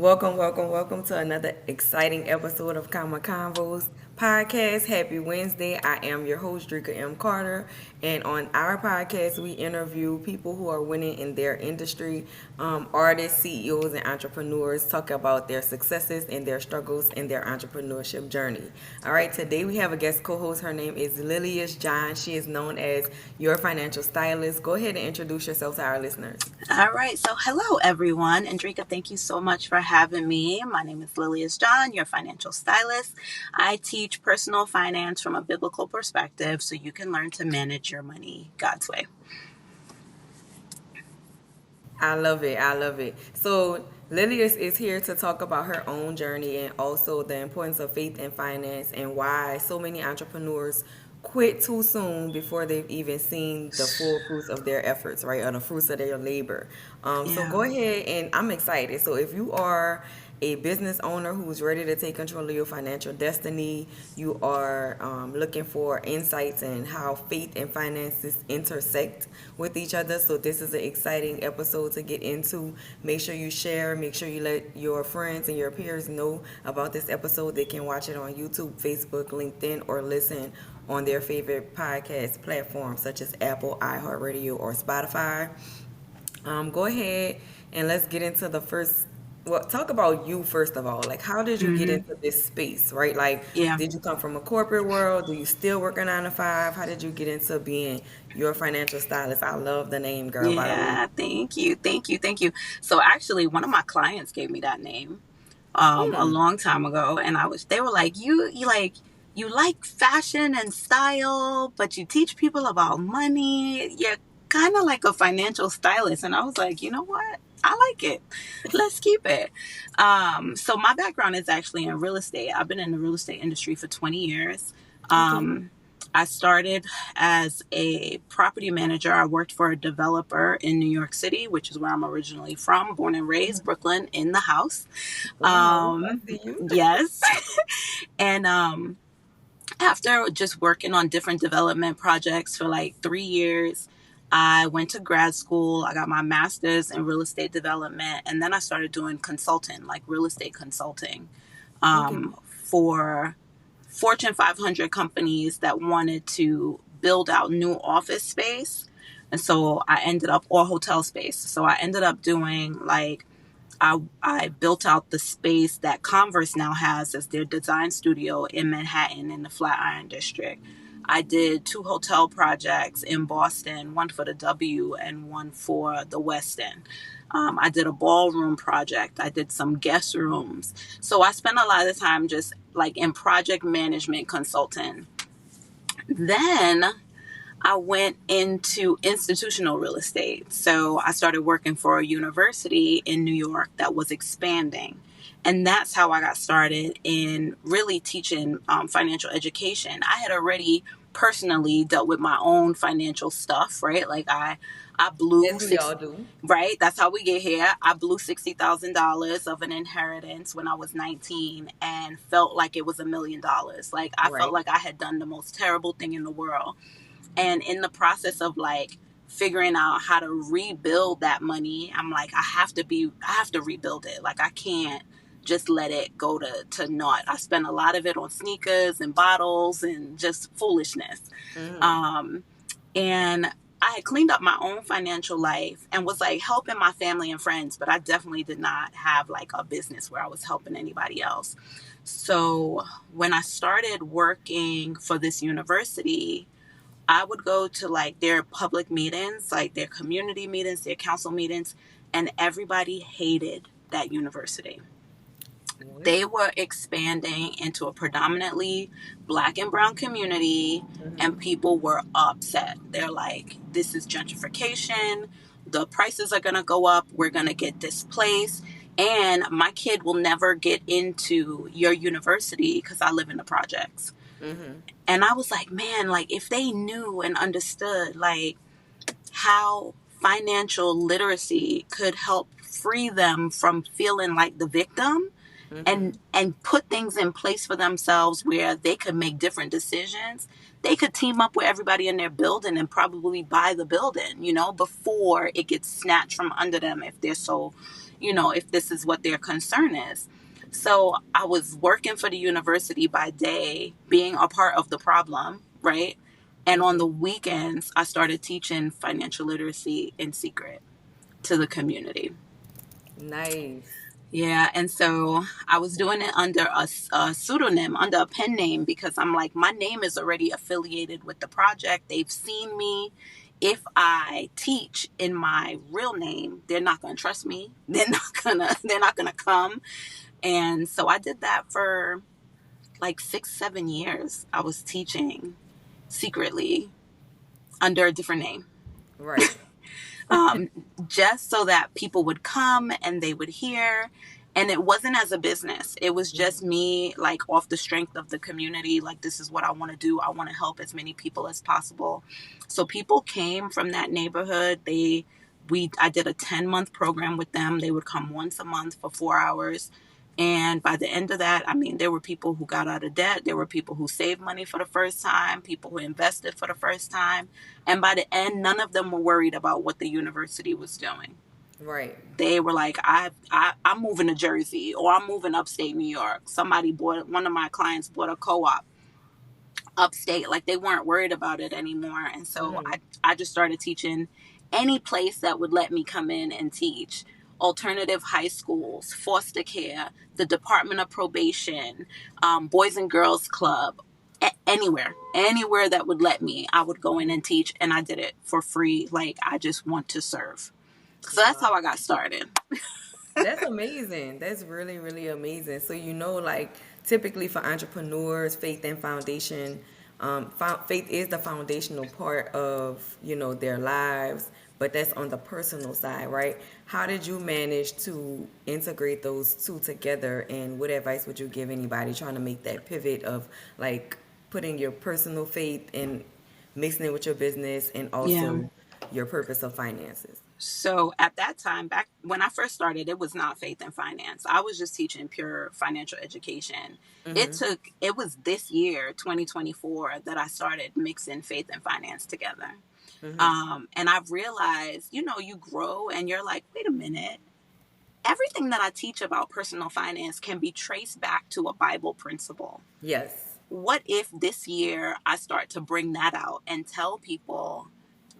Welcome to another exciting episode of Comma Convos podcast. Happy Wednesday. I am your host, Dricka M. Carter. And on our podcast, we interview people who are winning in their industry, artists, CEOs, and entrepreneurs, talk about their successes and their struggles in their entrepreneurship journey. All right, today we have a guest co host. Her name is Lilias John. She is known as your financial stylist. Go ahead and introduce yourself to our listeners. All right. So, hello, everyone. And Dricka, thank you so much for having me. My name is Lilias John, your financial stylist. I teach personal finance from a biblical perspective so you can learn to manage your money God's way. I love it. I love it. So, Lilias is here to talk about her own journey and also the importance of faith and finance and why so many entrepreneurs quit too soon before they've even seen the full fruits of their efforts, right? Or the fruits of their labor. So, Yeah. go ahead and I'm excited. So, if you are a business owner who's ready to take control of your financial destiny. You are looking for insights in how faith and finances intersect with each other. So, this is an exciting episode to get into. Make sure you share, make sure you let your friends and your peers know about this episode. They can watch it on YouTube, Facebook, LinkedIn, or listen on their favorite podcast platforms such as Apple, iHeartRadio, or Spotify. Go ahead and let's get into the first. Well, talk about you first of all. Like, how did you get hmm into this space, right? Like, Yeah. did you come from a corporate world? Do you still work a 9 to 5? How did you get into being your financial stylist? I love the name, girl, by the way. Yeah. Thank you. Thank you. Thank you. So, actually, one of my clients gave me that name a Hmm. long time ago. And they were like, you like fashion and style, but you teach people about money. You're kind of like a financial stylist. And I was like, you know what? I like it. Let's keep it. So my background is actually in real estate. I've been in the real estate industry for 20 years. Okay. Um, I started as a property manager. I worked for a developer in New York City, which is where I'm originally from, born and raised, Brooklyn, in the house. In the house, I Um, see you. yes. And after just working on different development projects for like 3 years, I went to grad school. I got my master's in real estate development. And then I started doing consulting, like real estate consulting, Okay. for Fortune 500 companies that wanted to build out new office space. And so I ended up, or hotel space. So I ended up doing like, I built out the space that Converse now has as their design studio in Manhattan in the Flatiron District. I did 2 hotel projects in Boston, one for the W and one for the West End. I did a ballroom project. I did some guest rooms. So I spent a lot of the time just like in project management consulting. Then I went into institutional real estate. So I started working for a university in New York that was expanding. And that's how I got started in really teaching financial education. I had already personally dealt with my own financial stuff, right? Like I blew As we six, all do. right? That's how we get here. I blew $60,000 of an inheritance when I was 19 and felt like it was $1 million. Like I felt Right. like I had done the most terrible thing in the world. And in the process of like figuring out how to rebuild that money, I'm like, I have to rebuild it. Like I can't just let it go to naught. I spent a lot of it on sneakers and bottles and just foolishness. Hmm. Um, and I had cleaned up my own financial life and was like helping my family and friends, but I definitely did not have like a business where I was helping anybody else. So when I started working for this university, I would go to like their public meetings, like their community meetings, their council meetings, and everybody hated that university. What? They were expanding into a predominantly black and brown community, and people were upset. They're like, this is gentrification. The prices are going to go up. We're going to get displaced. And my kid will never get into your university because I live in the projects. Hmm. And I was like, man, like if they knew and understood like how financial literacy could help free them from feeling like the victim Hmm. and put things in place for themselves where they could make different decisions, they could team up with everybody in their building and probably buy the building, before it gets snatched from under them if they're so if this is what their concern is. So I was working for the university by day, being a part of the problem, right? And on the weekends, I started teaching financial literacy in secret to the community. Nice. Yeah, and so I was doing it under a pseudonym, under a pen name, because I'm like, my name is already affiliated with the project. They've seen me. If I teach in my real name, they're not going to trust me. They're not gonna come. And so I did that for like 6, 7 years. I was teaching secretly under a different name. Right. um, just so that people would come and they would hear. And it wasn't as a business. It was just me, like, off the strength of the community. Like, this is what I want to do. I want to help as many people as possible. So people came from that neighborhood. I did a 10-month program with them. They would come once a month for 4 hours. And by the end of that, I mean, there were people who got out of debt. There were people who saved money for the first time, people who invested for the first time. And by the end, none of them were worried about what the university was doing. Right. They were like, I'm moving to Jersey, or I'm moving upstate New York. One of my clients bought a co-op upstate. Like, they weren't worried about it anymore. And so I just started teaching any place that would let me come in and teach. Alternative high schools, foster care, the Department of Probation, Boys and Girls Club, anywhere that would let me, I would go in and teach. And I did it for free. Like, I just want to serve. So that's how I got started. That's amazing. That's really, really amazing. So, like typically for entrepreneurs, faith and foundation, faith is the foundational part of, their lives, but that's on the personal side, right? How did you manage to integrate those two together? And what advice would you give anybody trying to make that pivot of like putting your personal faith and mixing it with your business and Yeah. also your purpose of finances? So at that time, back when I first started, it was not faith and finance. I was just teaching pure financial education. It was this year, 2024, that I started mixing faith and finance together. And I've realized, you grow and you're like, wait a minute. Everything that I teach about personal finance can be traced back to a Bible principle. Yes. What if this year I start to bring that out and tell people,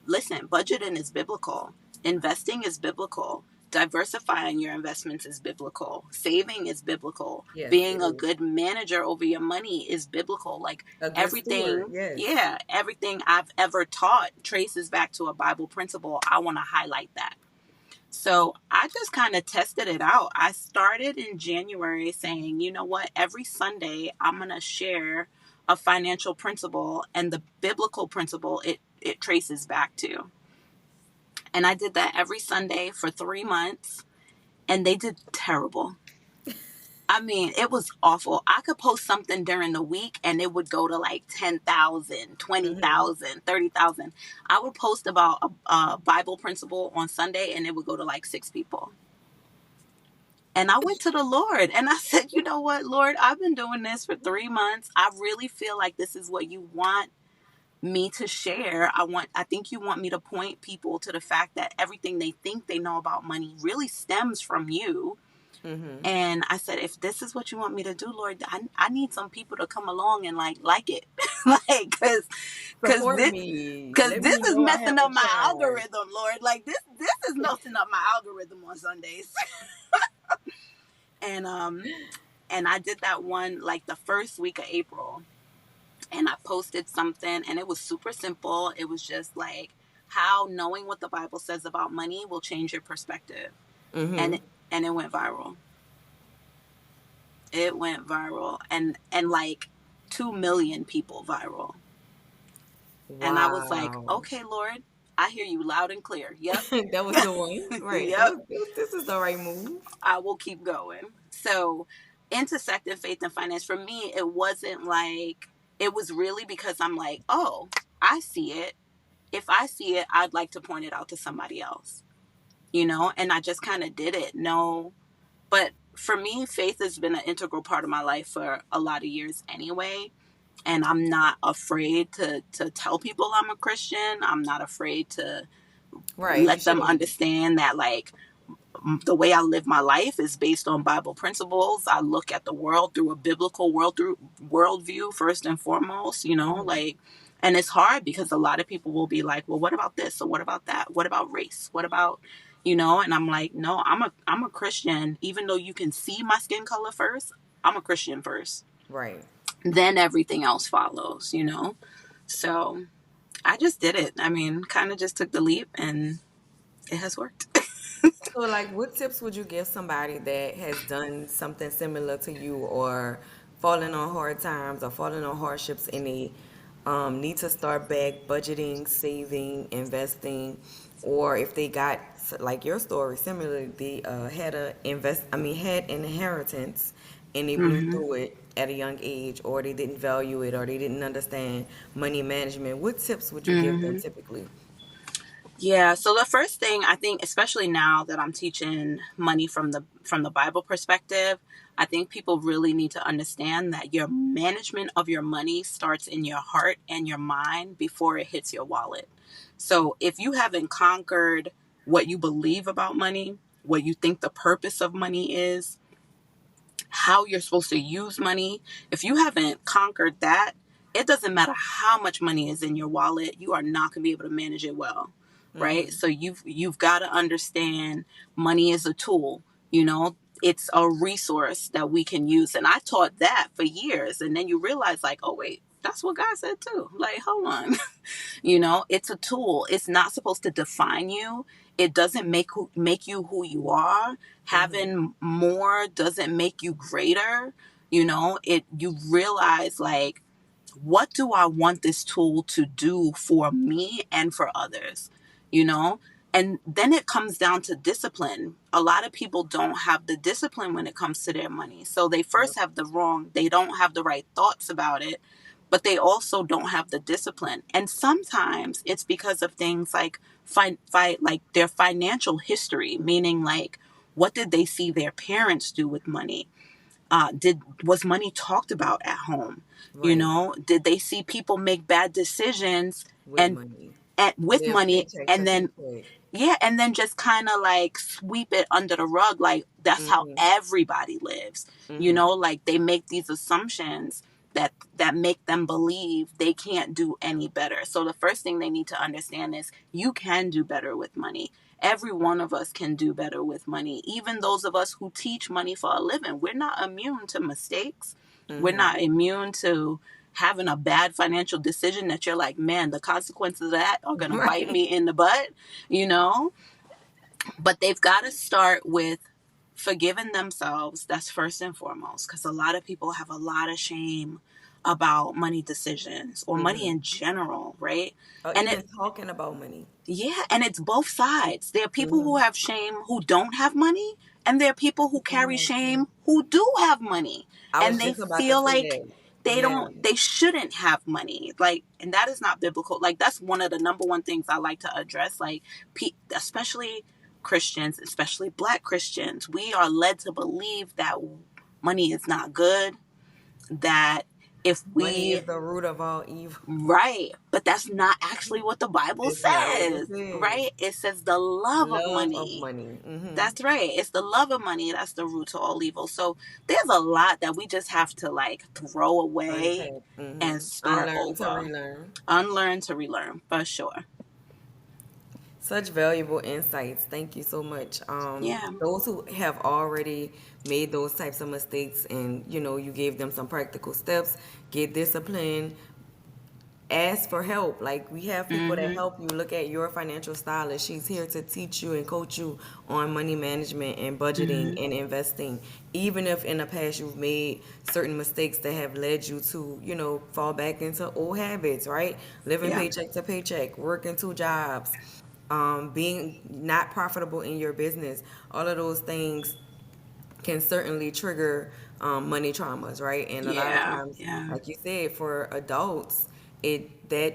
listen, budgeting is biblical. Investing is biblical. Diversifying your investments is biblical. Saving is biblical. Yes, Being it a is. good manager over your money is biblical. Like, A good everything, steward, yes. yeah, everything I've ever taught traces back to a Bible principle. I want to highlight that. So I just kind of tested it out. I started in January saying, you know what, every Sunday I'm going to share a financial principle and the biblical principle it traces back to. And I did that every Sunday for 3 months, and they did terrible. I mean, it was awful. I could post something during the week and it would go to like 10,000, 20,000, 30,000. I would post about a Bible principle on Sunday and it would go to like 6 people. And I went to the Lord and I said, you know what, Lord, I've been doing this for 3 months. I really feel like this is what you want me to share. I think you want me to point people to the fact that everything they think they know about money really stems from you. And I said, if this is what you want me to do, Lord, I need some people to come along and like it. Like, cause Support this, me. cause Let this me is know I messing have up a my child. algorithm, Lord. Like, this is messing up my algorithm on Sundays. And I did that one like the first week of April. And I posted something and it was super simple. It was just like how knowing what the Bible says about money will change your perspective. And it went viral. It went viral and like 2 million people viral. And I was like, Wow. okay, Lord, I hear you loud and clear. Yep. That was the one. Right. Yep. This is the right move. I will keep going. So intersecting faith and finance, for me, it wasn't like, it was really because I'm like, oh, I see it. If I see it, I'd like to point it out to somebody else, and I just kind of did it. No, but for me, faith has been an integral part of my life for a lot of years anyway. And I'm not afraid to tell people I'm a Christian. I'm not afraid to Right. You let them shouldn't be. understand that, like, the way I live my life is based on Bible principles. I look at the world through a biblical worldview first and foremost, Mm-hmm. like, and it's hard because a lot of people will be like, well, what about this? Or what about that? What about race? What about, and I'm like, no, I'm a Christian. Even though you can see my skin color first, I'm a Christian first. Right. Then everything else follows. So I just did it. I mean, kind of just took the leap and it has worked. So, like, what tips would you give somebody that has done something similar to you, or fallen on hard times, or fallen on hardships, and they need to start back budgeting, saving, investing, or if they got like your story, similarly, they had an inheritance, and they blew Hmm. through it at a young age, or they didn't value it, or they didn't understand money management. What tips would you give them Hmm. typically? Yeah, so the first thing I think, especially now that I'm teaching money from the Bible perspective, I think people really need to understand that your management of your money starts in your heart and your mind before it hits your wallet. So if you haven't conquered what you believe about money, what you think the purpose of money is, how you're supposed to use money. If you haven't conquered that, it doesn't matter how much money is in your wallet, you are not going to be able to manage it well. Right? Mm-hmm. So you've got to understand money is a tool, you know? It's a resource that we can use. And I taught that for years, and then you realize like, oh wait, that's what God said too. Like, hold on. It's a tool. It's not supposed to define you. It doesn't make you who you are. Mm-hmm. Having more doesn't make you greater. You realize like, what do I want this tool to do for me and for others? You know? And then it comes down to discipline. A lot of people don't have the discipline when it comes to their money. So they don't have the right thoughts about it, but they also don't have the discipline. And sometimes it's because of things like like their financial history, meaning like, what did they see their parents do with money? Did was money talked about at home? Right. Did they see people make bad decisions With and money. with Live money, paycheck to and then paycheck. yeah, and then just kind of like sweep it under the rug, like that's how Mm-hmm. everybody lives. Mm-hmm. Like they make these assumptions that make them believe they can't do any better. So the first thing they need to understand is you can do better with money. Every one of us can do better with money. Even those of us who teach money for a living, we're not immune to mistakes. We're Mm-hmm. not immune to having a bad financial decision that you're like, man, the consequences of that are going to bite Right. me in the butt, you know? But they've got to start with forgiving themselves. That's first and foremost, because a lot of people have a lot of shame about money decisions or money Mm-hmm. in general, right? Or And even talking about money. it's both sides. There are people who Mm-hmm. have shame who don't have money, and there are people who Don't carry have money. shame who do have money, I and was they just about to feel say like that. they Yeah. don't they shouldn't have money. Like, and that is not biblical. Like, that's one of the number one things I like to address. Like, especially Christians, especially Black Christians, we are led to believe that money is not good, that if Money we is the root of all evil. right, but that's not actually what the Bible It's not what it says, says. right? It says the love of Love of money. money. Mm-hmm. That's right. It's the love of money that's the root to all evil. So there's a lot that we just have to like throw away Unpaid. and Mm-hmm. start Unlearn to over. relearn. Unlearn to relearn, for sure. Such valuable insights. Thank you so much. Yeah. Those who have already made those types of mistakes, and you gave them some practical steps, get disciplined, ask for help. Like, we have people that Mm-hmm. help you. Look at your financial stylist. She's here to teach you and coach you on money management and budgeting Mm-hmm. and investing. Even if in the past you've made certain mistakes that have led you to, fall back into old habits, right? Living Yeah. paycheck to paycheck, working two jobs, being not profitable in your business. All of those things can certainly trigger money traumas, right? And a lot of Yeah. times, Yeah. like you said, for adults, that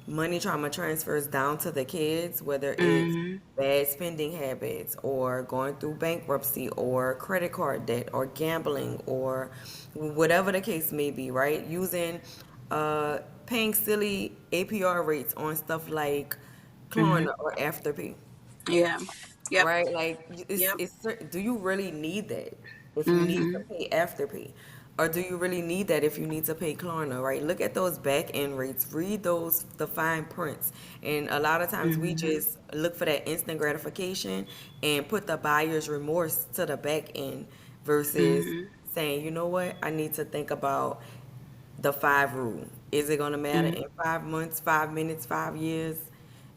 money trauma transfers down to the kids, whether it's Mm-hmm. bad spending habits or going through bankruptcy or credit card debt or gambling or whatever the case may be, right? Paying silly APR rates on stuff like Mm-hmm. Klarna or Afterpay. Yeah. Yep. right? Like Yep. do you really need that if you need to Mhm. pay Afterpay? Or do you really need that if you need to pay Klarna, right? Look at those back end rates, read those the fine prints. And a lot of times we Mhm. just look for that instant gratification and put the buyer's remorse to the back end versus Mhm. saying, you know what, I need to think about the five rule. Is it going to matter Mhm. in 5 months, 5 minutes, 5 years?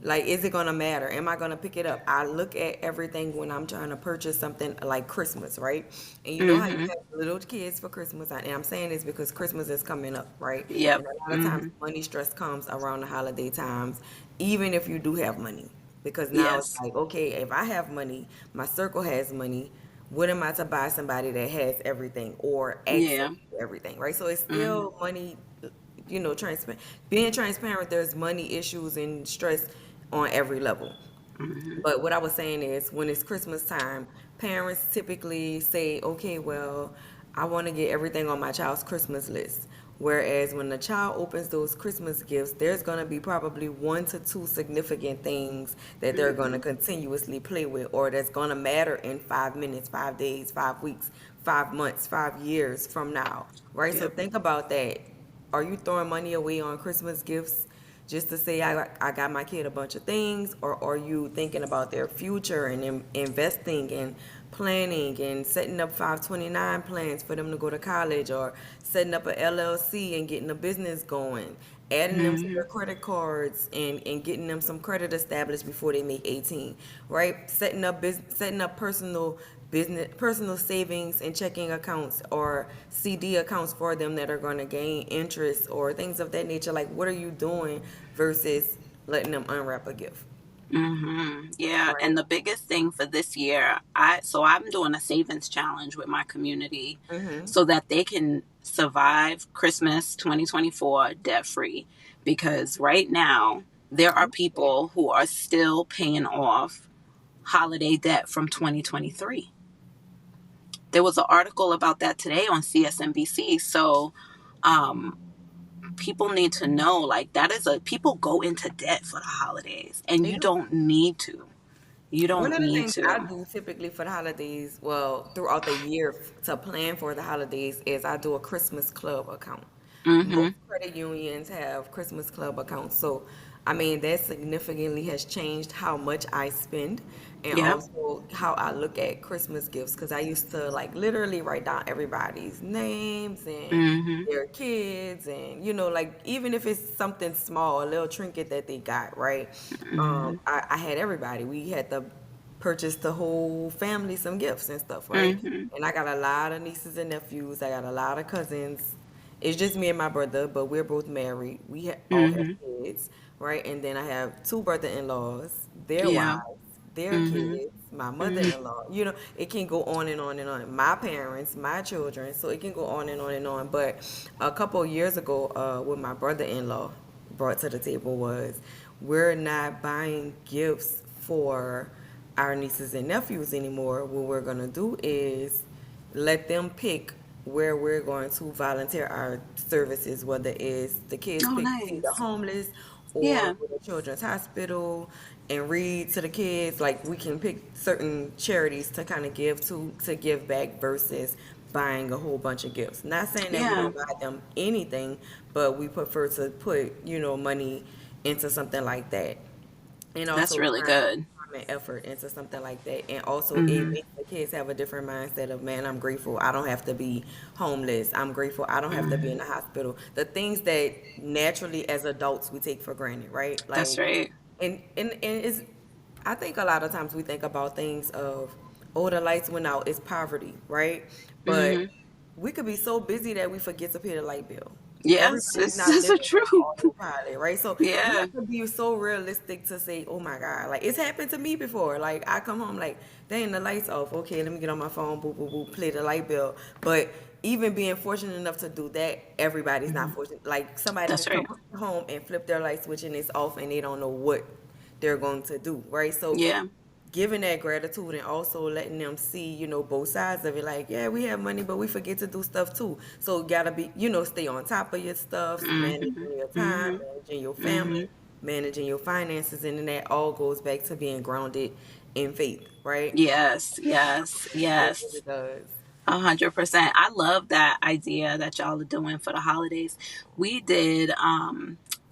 Like, is it going to matter? Am I going to pick it up? I look at everything when I'm trying to purchase something like Christmas, right? And you know how you Mhm. have little kids for Christmas. And I'm saying this because Christmas is coming up, right? Yep. And a lot of times Mhm. money stress comes around the holiday times, even if you do have money. Because now it's Yes. like, okay, if I have money, my circle has money, what am I to buy somebody that has everything or access Yeah. to everything, right? So it's Mhm. still money, transparent. Being transparent, there's money issues and stress on every level. Mhm. But what I was saying is, when it's Christmas time, parents typically say, okay, well, I want to get everything on my child's Christmas list. Whereas when the child opens those Christmas gifts, there's going to be probably one to two significant things that they're going to Mhm. continuously play with, or that's going to matter in 5 minutes, 5 days, 5 weeks, 5 months, 5 years from now, right? So Yep. think about that. Are you throwing money away on Christmas gifts just to say I got my kid a bunch of things, or are you thinking about their future and investing and planning and setting up 529 plans for them to go to college, or setting up a LLC and getting a business going, adding them to Mhm. their credit cards and getting them some credit established before they make 18, right? Setting up personal savings and checking accounts or CD accounts for them that are going to gain interest or things of that nature. Like, what are you doing versus letting them unwrap a gift, Yeah, right? and the biggest thing for this year, I'm doing a savings challenge with my community so that they can survive Christmas 2024 debt free, because right now there are Okay. people who are still paying off holiday debt from 2023. There was an article about that today on CSNBC. So, um people need to know, like, that is a people go into debt for the holidays, and They you do. don't need to. You One don't of the need things I to. do typically for the holidays, well, throughout the year to plan for the holidays, is I do a Christmas club account. Most Mhm. credit unions have Christmas club accounts. So, I mean, that significantly has changed how much I spend and Yep. also how I look at Christmas gifts. Because I used to like literally write down everybody's names and Mhm. their kids, and like, even if it's something small, a little trinket that they got, right? Mhm. I had everybody. We had to purchase the whole family some gifts and stuff, right? Mhm. And I got a lot of nieces and nephews. I got a lot of cousins. It's just me and my brother, but we're both married. All have Mhm. kids, right? And then I have two brother-in-laws, their Yeah. wives, their Mhm. kids, my Mhm. mother-in-law. It can go on and on and on. My parents, my children, so it can go on and on and on. But a couple of years ago, what my brother-in-law brought to the table was, we're not buying gifts for our nieces and nephews anymore. What we're gonna do is let them pick where we're going to volunteer our services, whether it's the kids Oh, pick feed the nice. homeless or Yeah. go to children's hospital and read to the kids. Like, we can pick certain charities to kind of to give back versus buying a whole bunch of gifts. Not saying that we Yeah. don't buy them anything, but we prefer to put money into something like that, and That's also really time good. and effort into something like that. And also, it Mhm. makes the kids have a different mindset of, man, I'm grateful I don't have to be homeless. I'm grateful I don't have to be in Mhm. the hospital. The things that naturally as adults we take for granted, right? That's Like, right. and it's, I think a lot of times we think about things of, oh, the lights went out, it's poverty, right? But Mhm. we could be so busy that we forget to pay the light bill. Yes, Everybody's it's not so living on true. autopilot, right? So you Yeah. have to be so realistic to say, oh my God, like, it's happened to me before. Like, I come home like, dang, the lights off. Okay, let me get on my phone, boop, boop, boop, play the light bill. But even being fortunate enough to do that, everybody's not Mhm. fortunate. Like, somebody That's could right. come home and flip their light switch and it's off and they don't know what they're going to do, right? So Yeah. giving that gratitude and also letting them see, both sides of it. Like, yeah, we have money, but we forget to do stuff too. So you gotta be, stay on top of your stuff, managing Mhm. your time, Mhm. managing your family, Mhm. managing your finances, and then that all goes back to being grounded in faith. right? Yes, yes, It yes. really does. 100%. I love that idea that y'all are doing for the holidays. We did,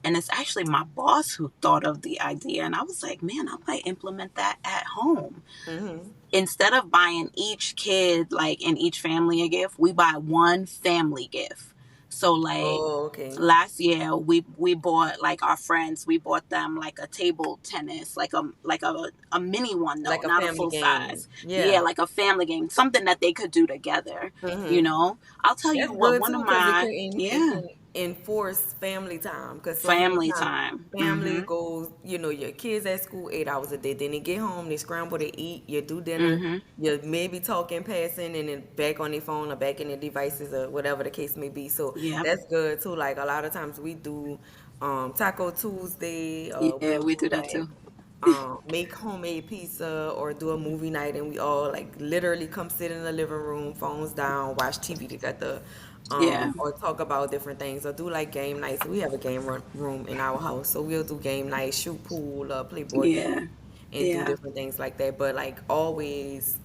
and it's actually my boss who thought of the idea, and I was like, man, I might implement that at home. Mm-hmm. Instead of buying each kid like in each family a gift, we buy one family gift. So like Oh, okay. last year we bought like our friends, we bought them like a table tennis, like a mini one though, Like a not a family full game. size. Yeah, Yeah. like a family game, something that they could do together, you Mm-hmm. know. I'll tell you That's what, good one of too, because my it yeah, can enforce family time. Because so many family times time. family Mhm. goes, your kids at school 8 hours a day. Then they get home, they scramble to eat. You do dinner. Mhm. You maybe talking, passing, and then back on their phone or back in their devices or whatever the case may be. So Yep. that's good too. Like a lot of times we do Taco Tuesday. Yeah, We'll we do do that like too. make homemade pizza or do a movie night, and we all like literally come sit in the living room, phones down, watch TV together, Yeah. or talk about different things, or do like game nights. We have a room in our house, so we'll do game nights, shoot pool, play board games, Yeah. and do Yeah. different things like that. But like always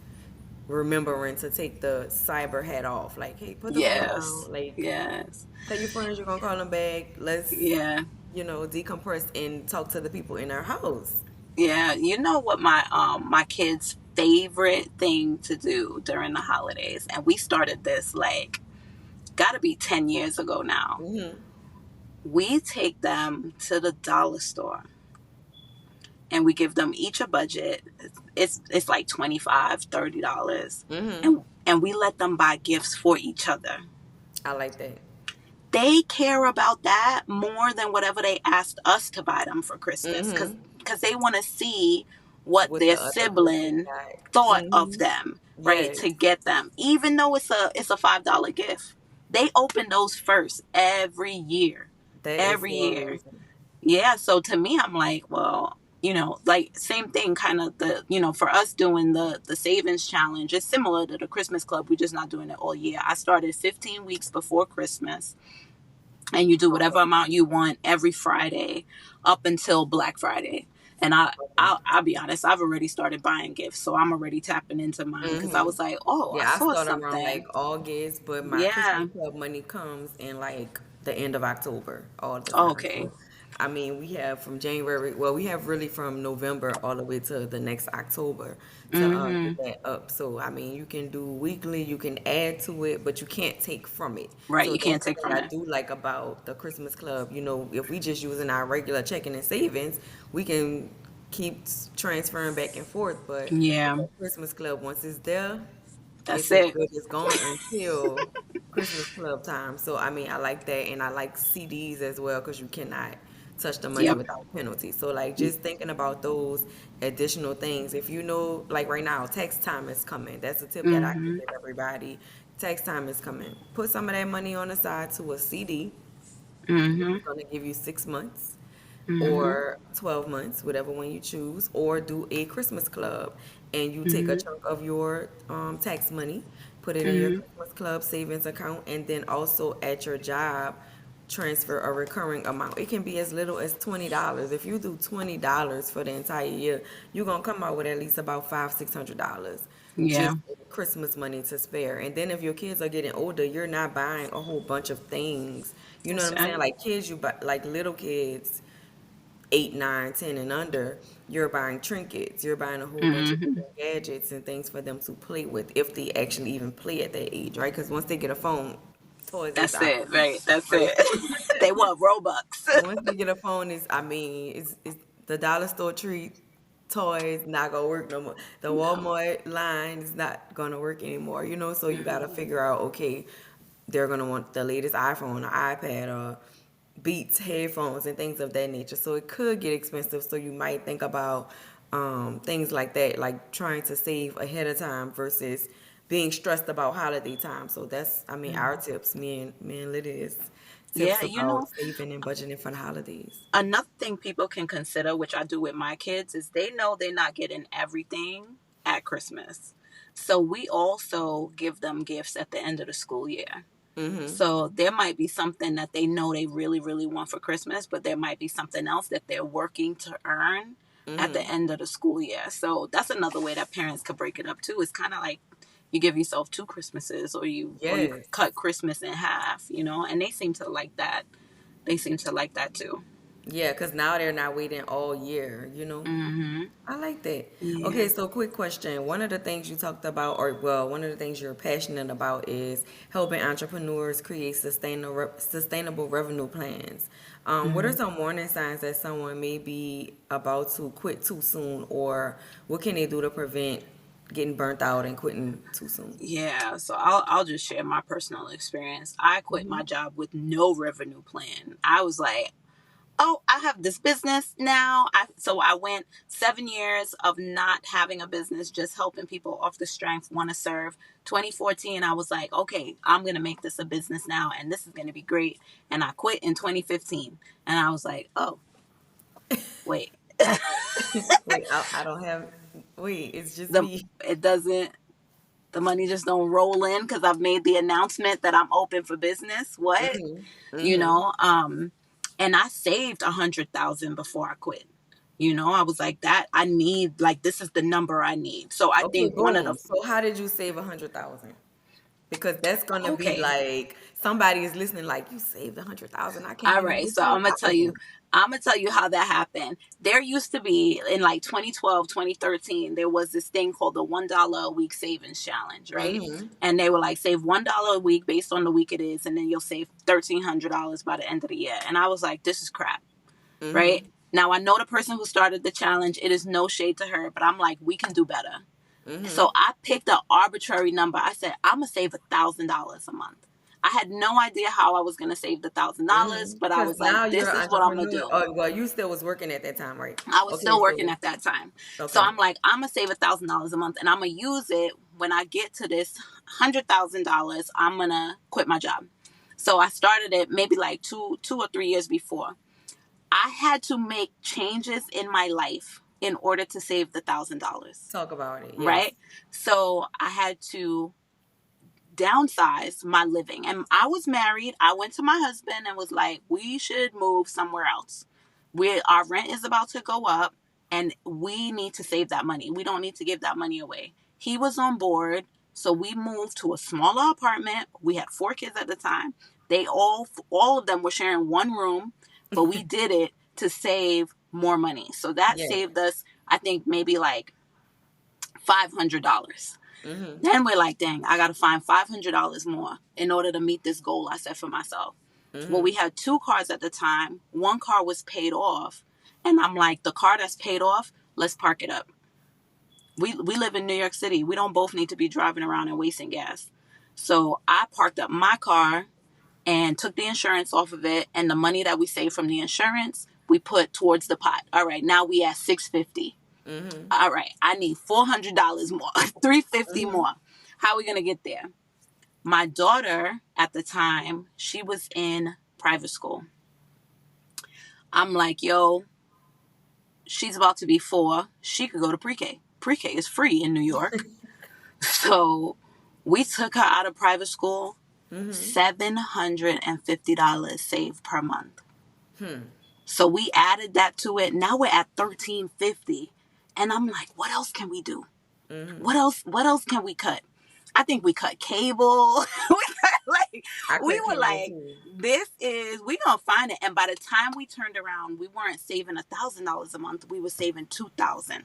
remembering to take the cyber hat off. Like, hey, put the phone Yes. down. Like, Yes. tell your friends you're gonna call them back. Let's Yeah. decompress and talk to the people in our house. Yeah, you know what my kids' favorite thing to do during the holidays, and we started this like gotta be 10 years ago now. Hmm. We take them to the dollar store and we give them each a budget. It's like 25, $30. Hmm. And we let them buy gifts for each other. I like that. They care about that more than whatever they asked us to buy them for Christmas, Hmm. because they want to see what What their the other person sibling got. thought of Hmm. them, right, Yes, to get them, even though it's a $5 gift. They open those first that is every so year. amazing. Yeah, so to me, I'm like, well, like same thing, kind of for us doing the savings challenge, it's similar to the Christmas club. We're just not doing it all year. I started 15 weeks before Christmas, and you do whatever Okay. amount you want every Friday up until Black Friday. And Okay. I'll be honest, I've already started buying gifts, so I'm already tapping into mine because I Hmm. was like, oh, I Yeah, I saw start around something. like August, but my Christmas Yeah. club money comes in like the end of October all the time. Okay. So, I mean, we have from January, well, we have really from November all the way to the next October to get Mm-hmm. that up. So, I mean, you can do weekly, you can add to it, but you can't take from it. Right. So, You that's can't the take thing from I it. do like about the Christmas club. If we just using our regular checking and savings, we can keep transferring back and forth. But with Yeah. the Christmas club, once it's there, That's it's as it. good as gone until Christmas club time. So I mean, I like that, and I like CDs as well because you cannot touch the money Yep. without penalty. So like just thinking about those additional things. If like right now, tax time is coming. That's a tip that I can Mm-hmm. give everybody. Tax time is coming. Put some of that money on the side to a CD, which Mm-hmm. is going to give you 6 months Mm-hmm. or 12 months, whatever one you choose, or do a Christmas club. And you take a Mm-hmm. chunk of your tax money, put it in your Mm-hmm. Christmas club savings account, and then also at your job, transfer a recurring amount. It can be as little as $20. If you do $20 for the entire year, you're going to come out with at least about $600 Yeah. just Christmas money to spare. And then if your kids are getting older, you're not buying a whole bunch of things. You know what That's I'm saying? it. Like kids, you buy like little kids, 8, 9, 10, and under, you're buying trinkets. You're buying a whole bunch of Mm-hmm. different gadgets and things for them to play with if they actually even play at that age, right? Because once they get a phone, toys is That's out, it. Right. That's right? it. They want Robux. Once they get a phone, I mean, it's the dollar store treat. Toys not gonna work no more. The No. Walmart line is not gonna work anymore. So you gotta Mm-hmm. figure out, okay, they're gonna want the latest iPhone or iPad or Beats headphones and things of that nature. So it could get expensive. So you might think about things like that, like trying to save ahead of time versus being stressed about holiday time. So that's, I mean, our tips, me and Lydia's tips Yeah. about saving and budgeting for the holidays. Another thing people can consider, which I do with my kids, is they know they're not getting everything at Christmas. So we also give them gifts at the end of the school year. Mm-hmm. So there might be something that they know they really, really want for Christmas, but there might be something else that they're working to earn at the end of the school year. So that's another way that parents could break it up too. It's kind of like you give yourself 2 Christmases, or you Yes. cut Christmas in half, and they seem to like that. They seem to like that too. Yeah, because now they're not waiting all year, you know? Mm-hmm. I like that. Yeah. Okay, so quick question. One of the things you talked about, or well, one of the things you're passionate about is helping entrepreneurs create sustainable revenue plans. What are Mm-hmm. some warning signs that someone may be about to quit too soon, or what can they do to prevent getting burnt out and quitting too soon? Yeah, so I'll just share my personal experience. I quit my job with no revenue plan. I was like, oh, I have this business now. So I went 7 years of not having a business, just helping people off the strength, want to serve. 2014, I was like, okay, I'm going to make this a business now, and this is going to be great. And I quit in 2015. And I was like, oh, wait, Wait, I don't have. Wait, it's just the me. it doesn't, the money just don't roll in because I've made the announcement that I'm open for business. What? you Mm-hmm. know um and I saved 100,000 before I quit. I was like, that I need, like, this is the number I need. So I Okay, think one of the boom. So how did you save 100,000? Because that's gonna be okay, like somebody is listening, like you saved 100,000. I can't all even right, get so to i'm gonna tell you 1,000. i'm gonna tell you how that happened. There used to be, in like 2012, 2013, there was this thing called the $1 a week savings challenge, right? Mm-hmm. And they were like, save $1 a week based on the week it is, and then you'll save $1,300 by the end of the year. And I was like, this is crap. Right Mm-hmm. now, I know the person who started the challenge. It is no shade to her, but I'm like, we can do better. So Mm-hmm. I picked an arbitrary number. I said, I'm gonna save $1,000 a month. I had no idea how I was gonna save the $1,000, but I Because was like, now you're this an is what I'm gonna entrepreneur. do. Oh, well, you still was working at that time, right? I was Okay, still working so at that time. So okay. I'm like, I'm gonna save $1,000 a month, and I'm gonna use it when I get to this $100,000. I'm gonna quit my job. So I started it maybe like two or 3 years before. I had to make changes in my life in order to save the $1,000. Talk about it. Yes. Right? So I had to downsize my living. And I was married. I went to my husband and was like, we should move somewhere else. Our rent is about to go up, and we need to save that money. We don't need to give that money away. He was on board. So we moved to a smaller apartment. We had 4 kids at the time. They all of them were sharing one room, but we did it to save more money. So that Yes. saved us, I think, maybe like $500. Mm-hmm. Then we're like, dang, I got to find $500 more in order to meet this goal I set for myself. Well, Mm-hmm. we had 2 cars at the time. One car was paid off. And I'm like, the car that's paid off, let's park it up. We live in New York City. We don't both need to be driving around and wasting gas. So I parked up my car and took the insurance off of it. And the money that we saved from the insurance, we put towards the pot. All right, now we at $650. Mm-hmm. All right, I need $400 more, $350 Mm-hmm. more. How are we gonna get there? My daughter at the time, she was in private school. I'm like, yo, she's about to be 4. She could go to pre-K. Pre-K is free in New York. So we took her out of private school, Mm-hmm. $750 saved per month. So we added that to it. Now we're at $1,350. And I'm like, what else can we do? Mm-hmm. What else can we cut? I think we cut cable. I We quit were cable like, too. we gonna find it. And by the time we turned around, we weren't saving $1,000 a month. We were saving 2,000.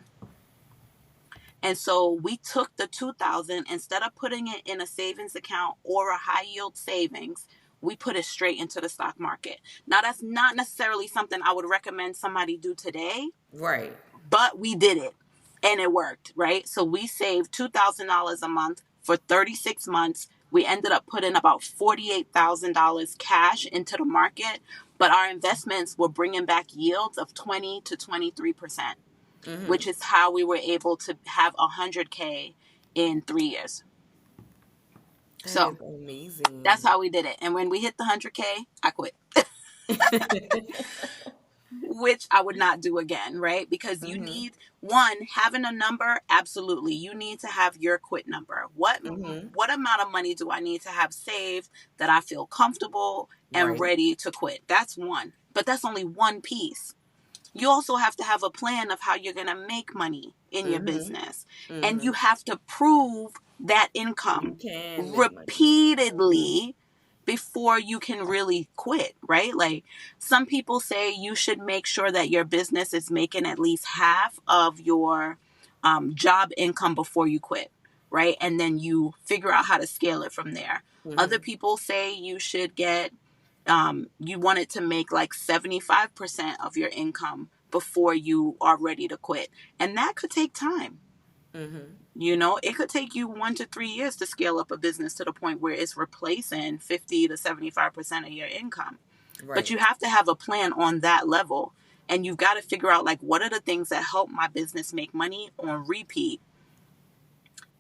And so we took the 2,000, instead of putting it in a savings account or a high yield savings, we put it straight into the stock market. Now that's not necessarily something I would recommend somebody do today, Right. but we did it and it worked, right? So we saved $2,000 a month for 36 months. We ended up putting about $48,000 cash into the market, but our investments were bringing back yields of 20 to 23%, which is how we were able to have 100K in 3 years. That is So that's amazing. how we did it. And when we hit the 100K, I quit. Which I would not do again, right? Because you Mm-hmm. need, one, having a number, absolutely. You need to have your quit number. Mm-hmm. What amount of money do I need to have saved that I feel comfortable and Right. ready to quit? That's one. But that's only one piece. you also have to have a plan of how you're going to make money in your Mm-hmm. business. And you Mm-hmm. have to prove that You income can make money. Mm-hmm. repeatedly before you can really quit, right? Like, some people say you should make sure that your business is making at least half of your job income before you quit, right? And then you figure out how to scale it from there. Other Mm-hmm. people say you should get you want it to make like 75% of your income before you are ready to quit. And that could take time. Mm-hmm. You know, it could take you 1 to 3 years to scale up a business to the point where it's replacing 50 to 75% of your income. But Right. you have to have a plan on that level. And you've got to figure out, like, what are the things that help my business make money on repeat?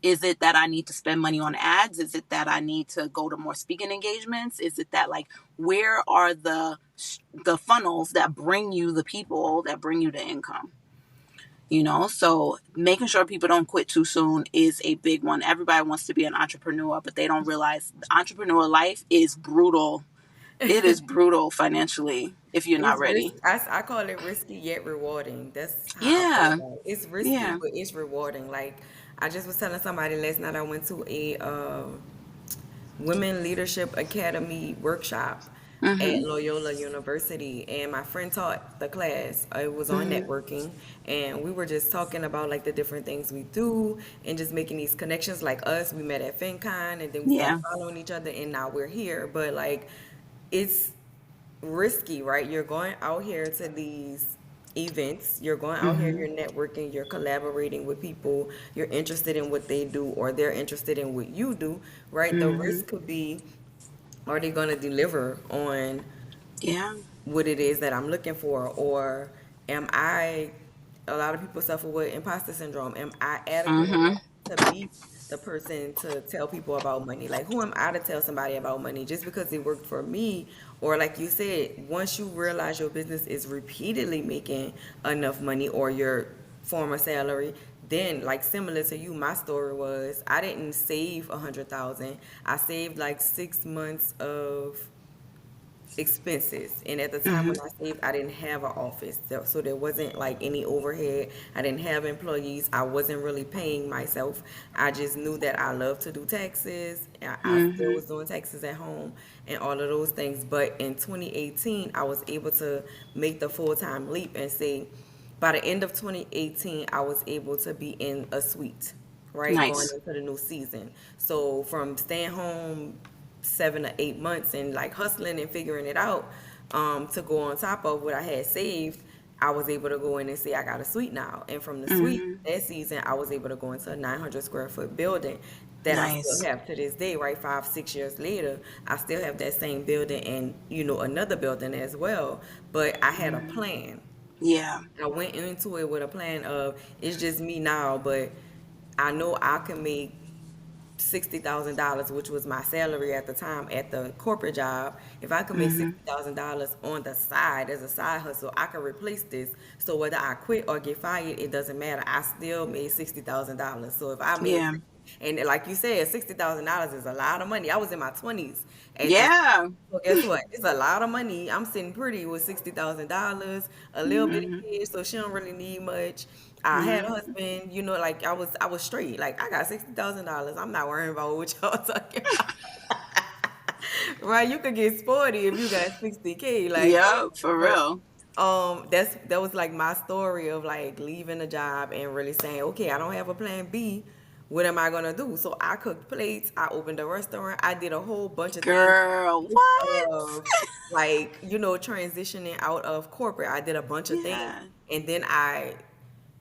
Is it that I need to spend money on ads? Is it that I need to go to more speaking engagements? Is it that, like, where are the funnels that bring you the people that bring you the income? You know, so making sure people don't quit too soon is a big one. Everybody wants to be an entrepreneur, but they don't realize the entrepreneur life is brutal. It is brutal financially if you're not It's ready. risk. I call it risky yet rewarding. That's how I feel Yeah. about it. It's risky, Yeah. but it's rewarding. Like I just was telling somebody last night, I went to a Women Leadership Academy workshop at Mhm. Loyola University, and my friend taught the class. It was on Mhm. networking, and we were just talking about like the different things we do and just making these connections. Like us, we met at FinCon, and then we started Yeah. following each other, and now we're here. But like, it's risky, right? You're going out here to these events, you're going out here, Mhm. you're networking, you're collaborating with people, you're interested in what they do, or they're interested in what you do, right? The Mhm. risk could be, are they going to deliver on Yeah. what it is that I'm looking for? Or am I, a lot of people suffer with imposter syndrome. Am I adequate Mhm. enough to be the person to tell people about money? Like, who am I to tell somebody about money just because it worked for me? Or, like you said, once you realize your business is repeatedly making enough money or your former salary, then like similar to you, my story was I didn't save 100,000. I saved like 6 months of expenses. And at the time Mhm. when I saved, I didn't have an office. So there wasn't like any overhead. I didn't have employees. I wasn't really paying myself. I just knew that I love to do taxes. I still Mhm. was doing taxes at home and all of those things. But in 2018, I was able to make the full time leap and say, by the end of 2018, I was able to be in a suite, right, going Nice. into the new season. So from staying home 7 to 8 months and like hustling and figuring it out, to go on top of what I had saved, I was able to go in and say I got a suite now. And from the suite Mhm. that season, I was able to go into a 900 square foot building that I still Nice. have to this day, right? 5, 6 years later, I still have that same building and, another building as well. But I had a Mhm. plan. Yeah. I went into it with a plan of it's just me now, but I know I can make $60,000, which was my salary at the time at the corporate job. If I could make Mhm. $60,000 on the side as a side hustle, I could replace this. So whether I quit or get fired, it doesn't matter. I still made $60,000. So if I made, Yeah. and like you said, $60,000 is a lot of money. I was in my 20s at this. Yeah. So guess what? It's a lot of money. I'm sitting pretty with $60,000, a little bit of Mhm. kids, so she don't really need much. I had a Mhm. husband, like I was straight. Like I got $60,000. I'm not worrying about what y'all talking about. Right? You could get sporty if you got 60K. Like, Yep, for but real. that was like my story of like leaving a job and really saying, okay, I don't have a plan B. What am I gonna do? So I cooked plates. I opened a restaurant. I did a whole bunch of things Girl, what? of like transitioning out of corporate. I did a bunch of things, Yeah. and then I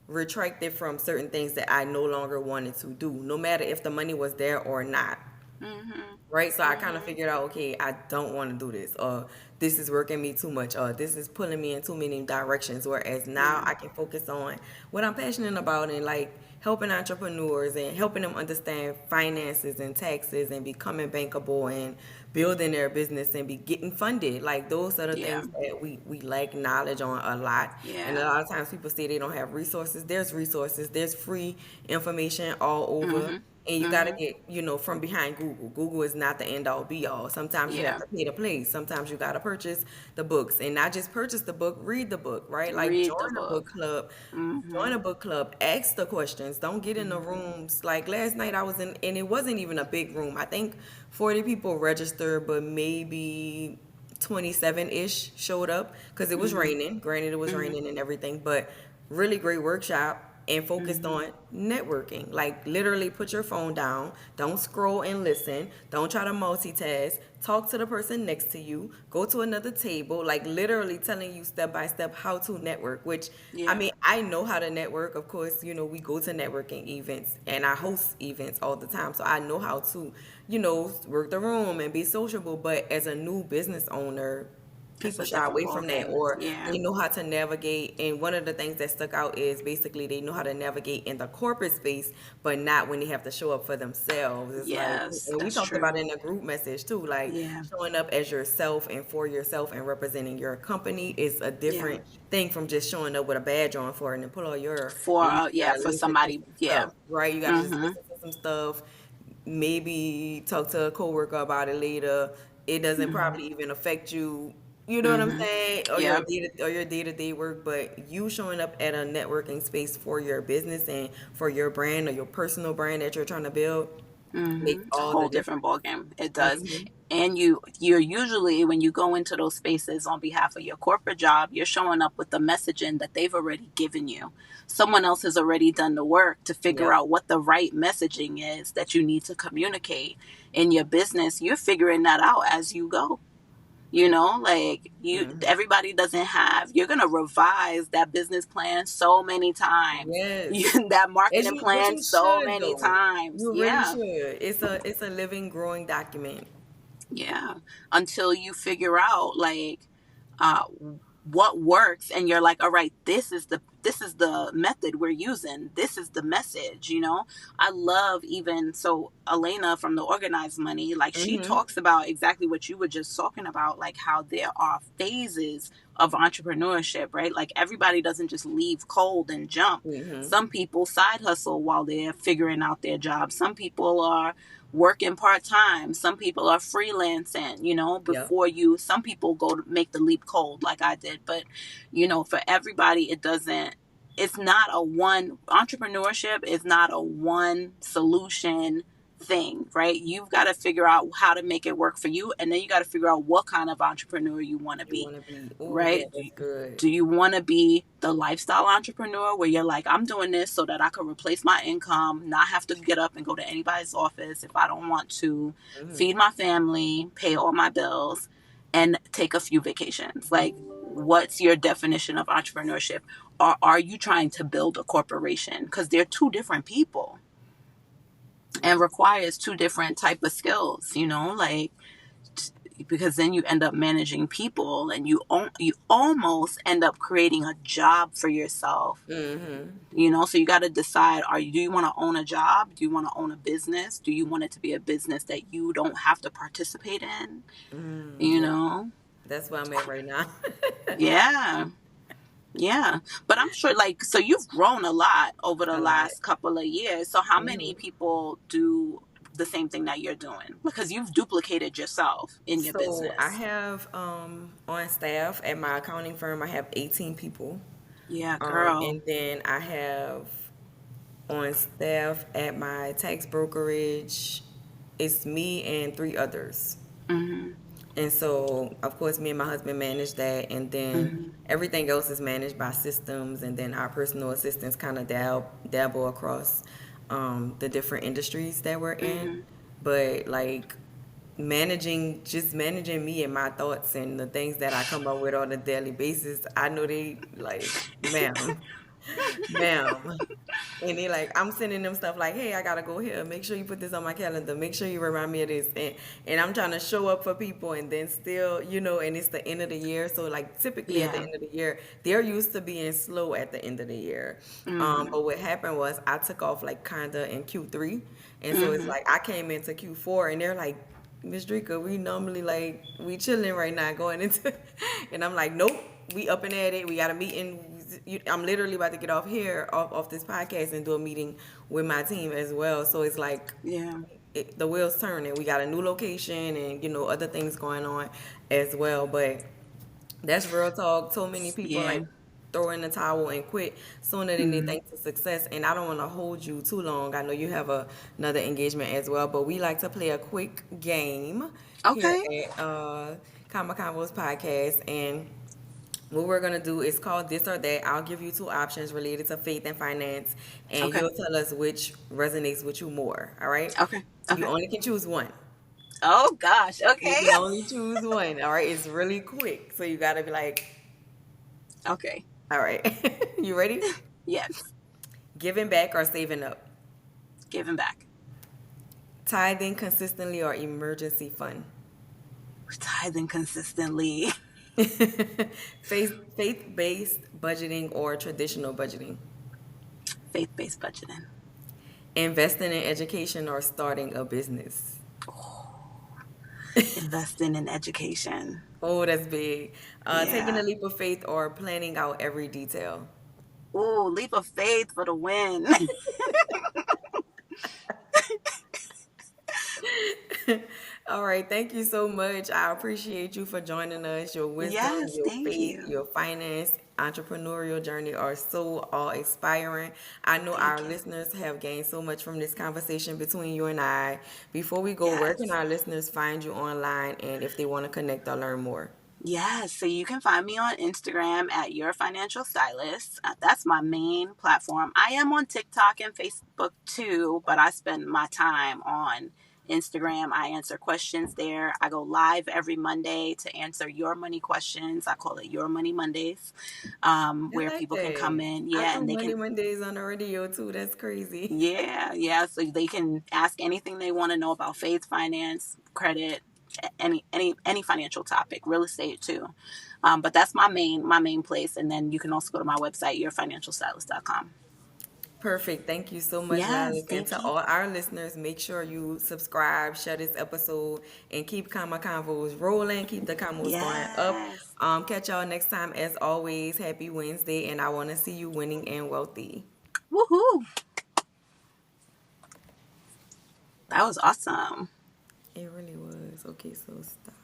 retracted from certain things that I no longer wanted to do, no matter if the money was there or not. Mhm. Right, so I kind of Mhm. figured out, okay, I don't want to do this, or this is working me too much, or this is pulling me in too many directions. Whereas now Yeah. I can focus on what I'm passionate about and like helping entrepreneurs and helping them understand finances and taxes and becoming bankable and building their business and be getting funded. Like those are the Yeah. things that we lack knowledge on a lot. And a Yeah. lot of times people say they don't have resources. There's resources. There's free information all over. Mhm. And you got to get, from behind Google. Google is not the end all be all. Sometimes you have Yeah. to pay to play. Sometimes you got to purchase the books, and not just purchase the book, read the book, right? Like Read the join a book book. club, Mm-hmm. join a book club, ask the questions. Don't get in the Mm-hmm. rooms. Like last night I was in, and it wasn't even a big room. I think 40 people registered, but maybe 27-ish showed up because it was Mm-hmm. raining. Granted, it was Mm-hmm. raining and everything, but really great workshop and focused Mm-hmm. on networking. Like literally put your phone down, don't scroll and listen, don't try to multitask, talk to the person next to you, go to another table, like literally telling you step by step how to network, which I Yeah. mean, I know how to network. Of course, we go to networking events and I host events all the time. So I know how to, work the room and be sociable. But as a new business owner, It's people a shy different away ball from that, game. or Yeah. they know how to navigate. And one of the things that stuck out is basically they know how to navigate in the corporate space, but not when they have to show up for themselves. It's like, Yes, and we that's talked true. about it in the group message too, like Yeah. showing up as yourself and for yourself and representing your company is a Yeah. different thing from just showing up with a badge on for it and then pull all your, For and you just yeah, gotta for listen to somebody. some Yeah. stuff, right? You gotta just Mm-hmm. listen to some stuff, maybe talk to a coworker about it later. It doesn't Mm-hmm. probably even affect you. You know what I'm Mm-hmm. saying? Yep. Or your day-to-day work, but you showing up at a networking space for your business and for your brand or your personal brand that you're trying to build Mm-hmm. makes It's a all the whole different difference. ball game. It does. Hmm. And you're usually, when you go into those spaces on behalf of your corporate job, you're showing up with the messaging that they've already given you. Someone else has already done the work to figure Yep. out what the right messaging is that you need to communicate in your business. You're figuring that out as you go. Like everybody doesn't have, you're going to revise that business plan so many times. Yes. That As marketing you, but plan you so should many though. times. You really Yeah. should. It's a living, growing document. Yeah, until you figure out like uh what works, and you're like, all right, this is the method we're using, this is the message. I love, even so, Elena from the Organized Money, like she Mm-hmm. talks about exactly what you were just talking about, like how there are phases of entrepreneurship, right? Like everybody doesn't just leave cold and jump. Mm-hmm. Some people side hustle while they're figuring out their job. Some people are working part-time. Some people are freelancing, Yep. before you. Some people go to make the leap cold like I did. But, for everybody, it's not a one, entrepreneurship is not a one solution thing, right? You've got to figure out how to make it work for you. And then you got to figure out what kind of entrepreneur you want to You be, want to be, oh yeah, right? that's good. Do you want to be the lifestyle entrepreneur where you're like, I'm doing this so that I can replace my income, not have to get up and go to anybody's office if I don't want to, Mm-hmm. feed my family, pay all my bills, and take a few vacations? Like, what's your definition of entrepreneurship? Or are you trying to build a corporation? Because they're two different people and Right. requires two different type of skills, like, because then you end up managing people, and you almost end up creating a job for yourself. Mm-hmm. So you got to decide, do you want to own a job? Do you want to own a business? Do you want it to be a business that you don't have to participate in? Mm, you yeah. know That's where I'm at right now. yeah. Yeah, but I'm sure, like, so you've grown a lot over the A lot. last couple of years. So how many Hmm. people do the same thing that you're doing? Because you've duplicated yourself in your So I business. have on staff at my accounting firm, I have 18 people. Yeah, girl. And then I have on staff at my tax brokerage, it's me and three others. Hmm. And so, of course, me and my husband manage that, and then Hmm. everything else is managed by systems, and then our personal assistants kind of dabble across the different industries that we're in. Hmm. But like just managing me and my thoughts and the things that I come up with on a daily basis, I know they like, ma'am, ma'am. And they like, I'm sending them stuff like, hey, I gotta go here. Make sure you put this on my calendar. Make sure you remind me of this. And I'm trying to show up for people, and then still, and it's the end of the year. So like typically at the Yeah. end of the year, they're used to being slow at the end of the year. Hmm. But what happened was I took off like kinda in Q3, and so it's Hmm. like I came into Q4, and they're like, Miss Dricka, we normally like we chilling right now going into, and I'm like, nope, we up and at it. We got a meeting. I'm literally about to get off here, off this podcast, and do a meeting with my team as well. So it's like Yeah. the wheels turning. We got a new location, and other things going on as well. But that's real talk. So many people Yeah. like throw in the towel and quit sooner than they Mm. think to success. And I don't want to hold you too long. I know you have another engagement as well, but we like to play a quick game here Okay. at Comma Convos podcast. And what we're gonna do is called this or that. I'll give you two options related to faith and finance, and Okay. you'll tell us which resonates with you more. All right? Okay. You Okay. only can choose one. Oh gosh. You Okay. can only choose one. All right? It's really quick, so you gotta be like, Okay. all right, you ready? Yes. Giving back or saving up? Giving back. Tithing consistently or emergency fund? Tithing consistently. Faith-based budgeting or traditional budgeting? Faith-based budgeting. Investing in education or starting a business? Investing in education. Oh, that's big. Taking a Yeah. leap of faith or planning out every detail? Ooh, leap of faith for the win. All right, thank you so much. I appreciate you for joining us. Your wisdom, Yes, your thank faith, you. your finance, entrepreneurial journey are so all inspiring. I know our Thank you. listeners have gained so much from this conversation between you and I. Before we go, where can Yes. our listeners find you online and if they want to connect or learn more? Yes, so you can find me on Instagram at Your Financial Stylist. That's my main platform. I am on TikTok and Facebook too, but I spend my time on Instagram. I answer questions there. I go live every Monday to answer your money questions. I call it Your Money Mondays, I where like people can come that. in, I yeah, do and they Monday can, Mondays on the radio too. That's crazy. yeah, so they can ask anything they want to know about faith, finance, credit, any financial topic, real estate too. But that's my main place. And then you can also go to my website, yourfinancialstylist.com. Perfect. Thank you so much, Yes, Lilias. And thank to you. all our listeners, make sure you subscribe, share this episode, and keep Comma Convos rolling. Keep the convos going up. Yes. Catch y'all next time. As always, happy Wednesday, and I want to see you winning and wealthy. Woohoo. That was awesome. It really was. Okay, so stop.